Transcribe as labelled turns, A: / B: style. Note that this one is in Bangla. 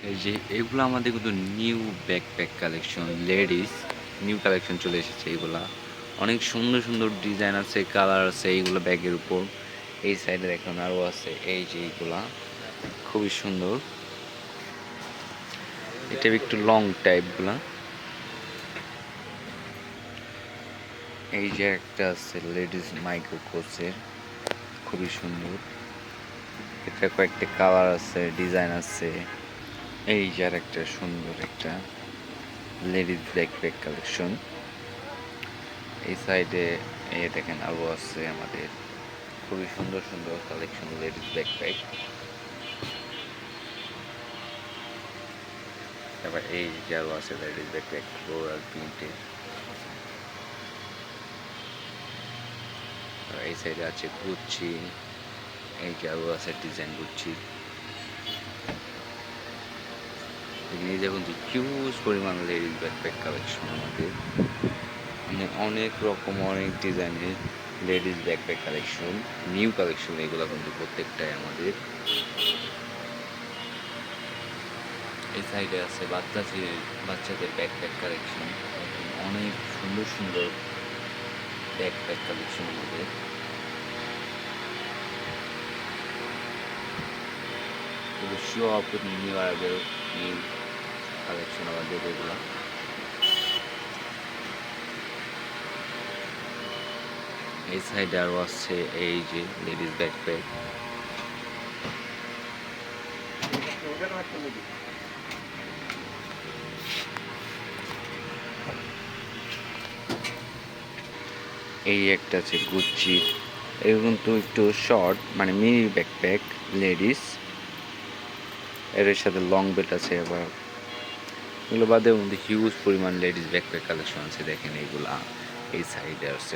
A: এই যে এগুলো আমাদের কিন্তু new backpack collection, ladies new collection চলে এসেছে। এগুলা অনেক সুন্দর সুন্দর ডিজাইন আছে, কালার আছে এইগুলো ব্যাগের উপর। এই সাইডে দেখুন আরও আছে, এই যে এইগুলা খুবই সুন্দর। এটা একটু লং টাইপগুলা। এই যে একটা আছে লেডিস মাইক্রো কোচের, খুবই সুন্দর। এটা কয়েকটা কালার আছে, ডিজাইন আছে। এই যে আর একটা সুন্দর একটা লেডিস ব্যাকপ্যাক কালেকশন। এই সাইডে এই দেখেন আরও আছে আমাদের খুবই সুন্দর সুন্দর কালেকশন লেডিস ব্যাকপ্যাক। তারপর এই যে আরও আছে লেডিস ব্যাকপ্যাক ফ্লোরাল প্রিন্টের। এই সাইডে আছে গুচ্ছি, এই যে আরও আছে ডিজাইন গুচ্ছি। এখানে দেখুন যে হিউজ পরিমাণ লেডিস ব্যাকপ্যাক কালেকশন আমাদের, মানে অনেক রকম অনেক ডিজাইনের ladies backpack collection, new collection এগুলো কিন্তু প্রত্যেকটাই আমাদের। এই সাইডে আছে বাচ্চাদের ব্যাকপ্যাক কালেকশন, অনেক সুন্দর সুন্দর ব্যাকপ্যাক কালেকশন আমাদের। সব নিউ আরবের নিউ কালেকশন আমাদের এগুলো। এই সাইডে আরও আছে এই যে লেডিস ব্যাকপ্যাক। এই একটা আছে গুচ্ছি, এগুলো কিন্তু একটু শর্ট মানে মিনি ব্যাকপ্যাক লেডিস, এর সাথে লং বেল্ট আছে। আবার এগুলো বাদেও মধ্যে হিউজ পরিমাণ লেডিস ব্যাকপ্যাক কালেকশন আছে, দেখেন এইগুলা এই সাইডে আছে।